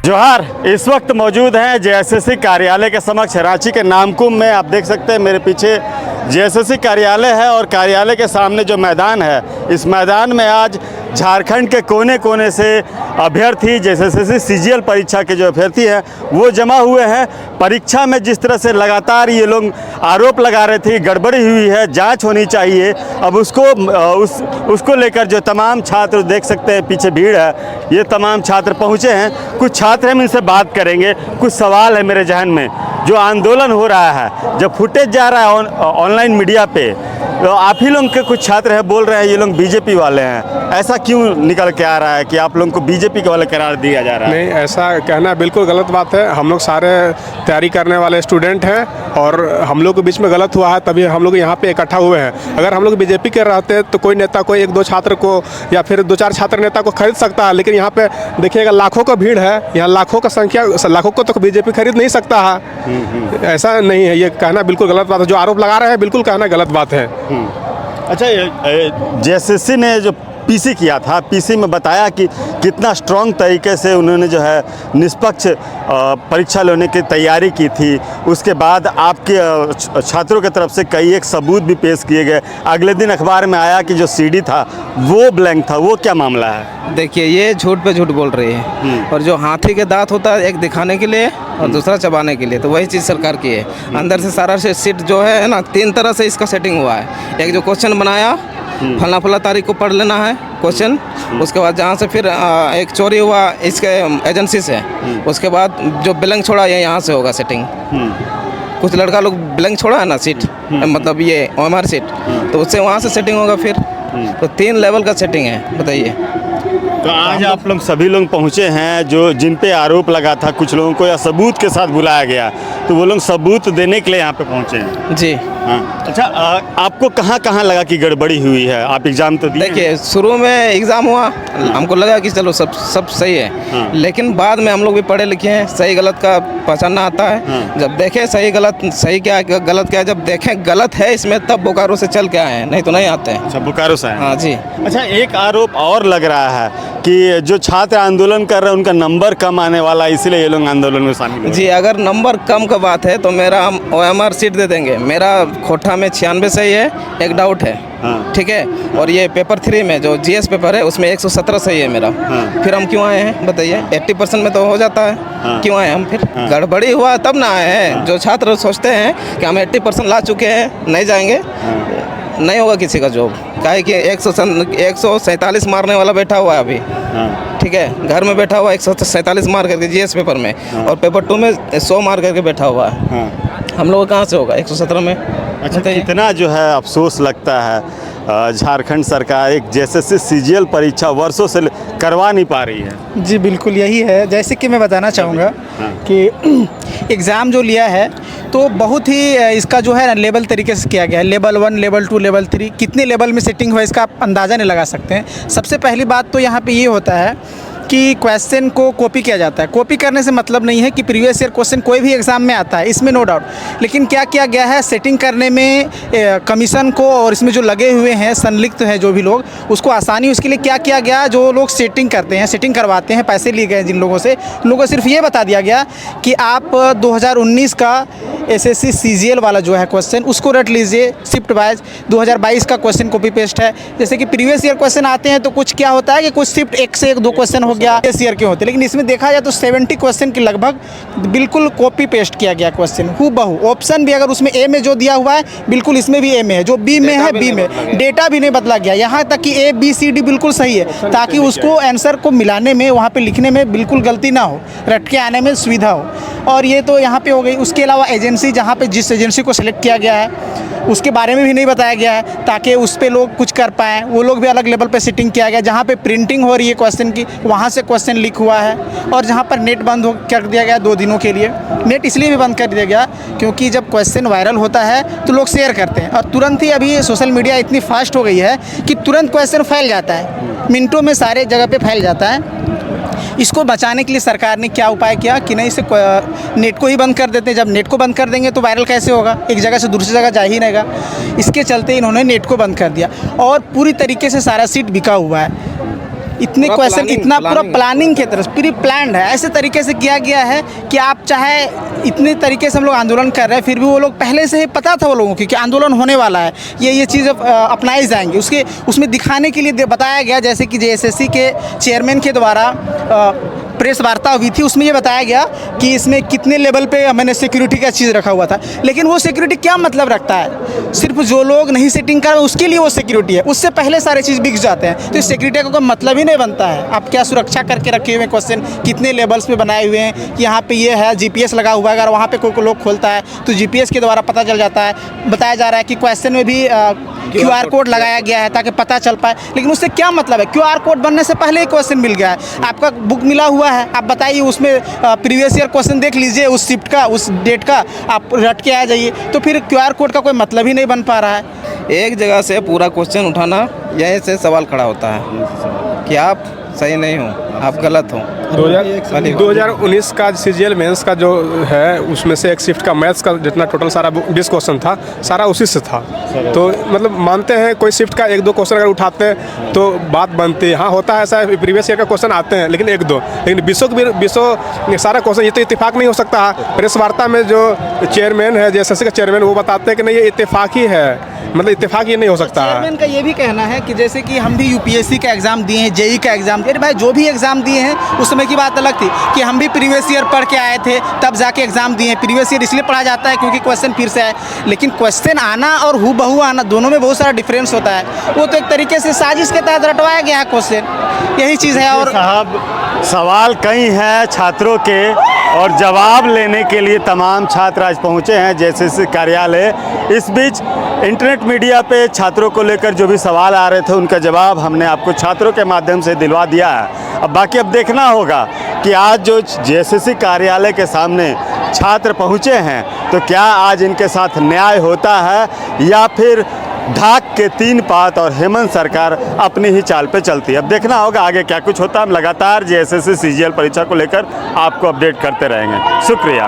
जोहार। इस वक्त मौजूद हैं जेएसएससी कार्यालय के समक्ष रांची के नामकुम में। आप देख सकते हैं मेरे पीछे जेएसएससी कार्यालय है और कार्यालय के सामने जो मैदान है, इस मैदान में आज झारखंड के कोने कोने से अभ्यर्थी जेएसएससी सीजीएल परीक्षा के जो अभ्यर्थी हैं वो जमा हुए हैं। परीक्षा में जिस तरह से लगातार ये लोग आरोप लगा रहे थे, गड़बड़ी हुई है, जांच होनी चाहिए, अब उसको लेकर जो तमाम छात्र देख सकते हैं पीछे भीड़ है, ये तमाम छात्र पहुँचे हैं। कुछ छात्र हम इनसे बात करेंगे। कुछ सवाल है मेरे जहन में। जो आंदोलन हो रहा है, जब फुटेज जा रहा है ऑनलाइन मीडिया पे, तो आप ही लोग के कुछ छात्र हैं बोल रहे हैं ये लोग बीजेपी वाले हैं। ऐसा क्यों निकल के आ रहा है कि आप लोगों को बीजेपी के वाले करार दिया जा रहा है? नहीं, ऐसा कहना बिल्कुल गलत बात है। हम लोग सारे तैयारी करने वाले स्टूडेंट हैं और हम लोग के बीच में गलत हुआ है, तभी हम लोग यहाँ पे इकट्ठा हुए हैं। अगर हम लोग बीजेपी के रहते तो कोई नेता कोई एक दो छात्र को या फिर दो चार छात्र नेता को खरीद सकता है, लेकिन यहाँ पे देखिएगा लाखों का भीड़ है, यहाँ लाखों का संख्या, लाखों को तो बीजेपी खरीद नहीं सकता है। ऐसा नहीं है, ये कहना बिल्कुल गलत बात है। जो आरोप लगा रहे हैं बिल्कुल कहना गलत बात है। अच्छा, जेएसएससी ने जो पीसी किया था, पीसी में बताया कि कितना स्ट्रॉन्ग तरीके से उन्होंने जो है निष्पक्ष परीक्षा लेने की तैयारी की थी। उसके बाद आपके छात्रों की तरफ से कई एक सबूत भी पेश किए गए। अगले दिन अखबार में आया कि जो सीडी था वो ब्लैंक था। वो क्या मामला है? देखिए, ये झूठ पे झूठ बोल रही है। और जो हाथी के दांत होता है, एक दिखाने के लिए और दूसरा चबाने के लिए, तो वही चीज़ सरकार की है। अंदर से सारा सीट जो है ना, 3 तरह से इसका सेटिंग हुआ है। एक जो क्वेश्चन बनाया, फला फला तारीख को पढ़ लेना है क्वेश्चन, उसके बाद जहाँ से फिर एक चोरी हुआ इसके एजेंसी से, उसके बाद जो ब्लैंक छोड़ा ये यहाँ से होगा सेटिंग। कुछ लड़का लोग ब्लैंक छोड़ा है ना सीट, मतलब ये ओएमआर सीट, तो उससे वहाँ से सेटिंग होगा फिर। तो 3 लेवल का सेटिंग है, बताइए। तो आज आप लोग सभी लोग पहुँचे हैं जो जिन पे आरोप लगा था, कुछ लोगों को या सबूत के साथ बुलाया गया, तो वो लोग सबूत देने के लिए यहाँ पे पहुँचे हैं। जी हाँ। अच्छा, आपको कहाँ कहाँ लगा कि गड़बड़ी हुई है? आप एग्ज़ाम तो दिए? देखिए, शुरू में एग्ज़ाम हुआ, हमको लगा कि चलो सब सही है। हाँ। लेकिन बाद में हम लोग भी पढ़े लिखे हैं, सही गलत का पहचानना आता है। हाँ। जब देखें सही क्या है गलत क्या है, जब देखें गलत है इसमें, तब बोकारो से चल के आए हैं, नहीं तो नहीं आते हैं। अच्छा, बोकारो से आए हैं। हाँ जी। अच्छा, एक आरोप और लग रहा है कि जो छात्र आंदोलन कर रहे हैं उनका नंबर कम आने वाला है, इसलिए ये लोग आंदोलन में शामिल हैं। जी, अगर नंबर कम का बात है तो मेरा हम ओएमआर सीट दे देंगे। मेरा खोटा में 96 सही है, एक डाउट है। हाँ। ठीक है। और ये पेपर 3 में जो जीएस पेपर है उसमें 117 सही है मेरा। हाँ। फिर हम क्यों आए हैं बताइए? 80% में तो हो जाता है। हाँ। क्यों आए हम फिर? हाँ। गड़बड़ी हुआ तब ना आए हैं। जो छात्र सोचते हैं कि हम 80% ला चुके हैं, नहीं जाएंगे, नहीं होगा किसी का जॉब। काहे कि 147 मारने वाला बैठा हुआ है अभी। हाँ। ठीक है, घर में बैठा हुआ 147 मार करके जीएस पेपर में। हाँ। और पेपर 2 में 100 मार करके बैठा हुआ है। हाँ। हम लोग कहाँ से होगा 117 में? अच्छा, कितना जो है अफसोस लगता है, झारखंड सरकार एक जेएसएससी सीजीएल परीक्षा वर्षों से करवा नहीं पा रही है। जी बिल्कुल यही है। जैसे कि मैं बताना चाहूँगा कि एग्ज़ाम जो लिया है तो बहुत ही इसका जो है लेवल तरीके से किया गया है। लेवल 1, लेवल 2, लेवल 3, कितने लेवल में सेटिंग हुआ इसका आप अंदाज़ा नहीं लगा सकते हैं। सबसे पहली बात तो यहाँ पे ये होता है कि क्वेश्चन को कॉपी किया जाता है। कॉपी करने से मतलब नहीं है कि प्रीवियस ईयर क्वेश्चन कोई भी एग्ज़ाम में आता है, इसमें नो डाउट। लेकिन क्या किया गया है, सेटिंग करने में कमीशन को और इसमें जो लगे हुए हैं संलिप्त हैं जो भी लोग, उसको आसानी उसके लिए क्या किया गया, जो लोग सेटिंग करते हैं, सेटिंग करवाते हैं, पैसे लिए गए जिन लोगों से, उन लोगों को सिर्फ ये बता दिया गया कि आप 2019 का एसएससी सीजीएल वाला जो है क्वेश्चन उसको रट लीजिए शिफ्ट वाइज। 2022 का क्वेश्चन कॉपी पेस्ट है। जैसे कि प्रीवियस ईयर क्वेश्चन आते हैं तो कुछ क्या होता है कि कुछ शिफ्ट 1 से 1-2 क्वेश्चन हो गया इस ईयर के होते हैं, लेकिन इसमें देखा जाए तो 70 क्वेश्चन के लगभग बिल्कुल कॉपी पेस्ट किया गया क्वेश्चन हूबहू। ऑप्शन भी अगर उसमें ए में जो दिया हुआ है बिल्कुल इसमें भी ए में है, जो बी में है बी में, डेटा भी नहीं बदला गया। यहाँ तक कि ए बी सी डी बिल्कुल सही है, ताकि उसको आंसर को मिलाने में, वहाँ पे लिखने में बिल्कुल गलती ना हो, रट के आने में सुविधा हो। और ये तो यहाँ पे हो गई। उसके अलावा एजेंसी, जहाँ पे जिस एजेंसी को सिलेक्ट किया गया है उसके बारे में भी नहीं बताया गया है, ताकि उस पर लोग कुछ कर पाएँ। वो लोग भी अलग लेवल पे सेटिंग किया गया। जहाँ पे प्रिंटिंग हो रही है क्वेश्चन की, वहाँ से क्वेश्चन लीक हुआ है। और जहाँ पर नेट बंद कर दिया गया 2 दिनों के लिए। नेट इसलिए भी बंद कर दिया गया क्योंकि जब क्वेश्चन वायरल होता है तो लोग शेयर करते हैं, और तुरंत ही अभी सोशल मीडिया इतनी फास्ट हो गई है कि तुरंत क्वेश्चन फैल जाता है, मिनटों में सारे जगह पे फैल जाता है। इसको बचाने के लिए सरकार ने क्या उपाय किया कि नहीं, इसे नेट को ही बंद कर देते हैं। जब नेट को बंद कर देंगे तो वायरल कैसे होगा, एक जगह से दूसरी जगह जा ही नहीं रहेगा। इसके चलते इन्होंने नेट को बंद कर दिया और पूरी तरीके से सारा सीट बिका हुआ है। इतने पूरा क्वेश्चन planning- इतना पूरा planning। प्लानिंग की तरह प्री प्लान्ड है, ऐसे तरीके से किया गया है कि आप चाहे इतने तरीके से हम लोग आंदोलन कर रहे हैं, फिर भी वो लोग पहले से ही पता था वो लोगों को कि आंदोलन होने वाला है, ये चीज़ अपनाई जाएंगी। उसमें दिखाने के लिए बताया गया, जैसे कि जेएसएससी के चेयरमैन के द्वारा प्रेस वार्ता हुई थी, उसमें ये बताया गया कि इसमें कितने लेवल पे मैंने सिक्योरिटी का चीज़ रखा हुआ था। लेकिन वो सिक्योरिटी क्या मतलब रखता है? सिर्फ जो लोग नहीं सेटिंग कर रहे उसके लिए वो सिक्योरिटी है, उससे पहले सारे चीज़ बिक जाते हैं। तो इस सिक्योरिटी का कोई मतलब ही नहीं बनता है। आप क्या सुरक्षा करके रखे हुए हैं? क्वेश्चन कितने लेवल्स पे बनाए हुए हैं कि यहाँ पे ये है, जीपीएस लगा हुआ है, अगर वहाँ पे कोई लोग खोलता है तो जीपीएस के द्वारा पता चल जाता है। बताया जा रहा है कि क्वेश्चन में भी QR कोड लगाया गया है ताकि पता चल पाए। लेकिन उससे क्या मतलब है? QR कोड बनने से पहले ही क्वेश्चन मिल गया है, आपका बुक मिला हुआ है, आप बताइए उसमें प्रीवियस ईयर क्वेश्चन देख लीजिए, उस शिफ्ट का, उस डेट का, आप रट के आ जाइए। तो फिर QR कोड का कोई मतलब ही नहीं बन पा रहा है। एक जगह से पूरा क्वेश्चन उठाना, यहीं से सवाल खड़ा होता है कि आप सही नहीं हो, आप गलत हो। 2019 का CGL मेंस का जो है उसमें से एक शिफ्ट का मैथ्स का जितना टोटल सारा 20 क्वेश्चन था, सारा उसी से था। तो मतलब मानते हैं कोई शिफ्ट का 1-2 क्वेश्चन अगर उठाते हैं तो बात बनती है। हाँ, होता है ऐसा, प्रीवियस ईयर का क्वेश्चन आते हैं लेकिन 1-2, लेकिन 20 सारा क्वेश्चन ये तो इत्तेफाक नहीं हो सकता। प्रेस वार्ता में जो चेयरमैन है, जेएसएससी का चेयरमैन, वो बताते हैं कि नहीं ये इत्तेफाक ही है, मतलब इत्तेफाक ये नहीं हो सकता है। चेयरमैन का ये भी कहना है कि जैसे कि हम भी यूपीएससी का एग्जाम दिए हैं, जेई का एग्जाम दिए, अरे भाई जो भी एग्जाम दिए हैं उस समय की बात अलग थी कि हम भी प्रीवियस ईयर पढ़ के आए थे, तब जाके एग्जाम दिए हैं। प्रीवियस ईयर इसलिए पढ़ा जाता है क्योंकि क्वेश्चन फिर से आए, लेकिन क्वेश्चन आना और हूबहू आना दोनों में बहुत सारा डिफरेंस होता है। वो तो एक तरीके से साजिश के तहत रटवाया गया है क्वेश्चन, यही चीज़ है। और साहब, सवाल कई हैं छात्रों के और जवाब लेने के लिए तमाम छात्र आज पहुंचे हैं जेएसएससी कार्यालय। इस बीच इंटरनेट मीडिया पे छात्रों को लेकर जो भी सवाल आ रहे थे उनका जवाब हमने आपको छात्रों के माध्यम से दिलवा दिया है। अब बाकी अब देखना होगा कि आज जो जेएसएससी कार्यालय के सामने छात्र पहुंचे हैं तो क्या आज इनके साथ न्याय होता है या फिर ढाक के 3 पात और हेमंत सरकार अपनी ही चाल पे चलती है। अब देखना होगा आगे क्या कुछ होता है। हम लगातार जेएसएससी CGL परीक्षा को लेकर आपको अपडेट करते रहेंगे। शुक्रिया।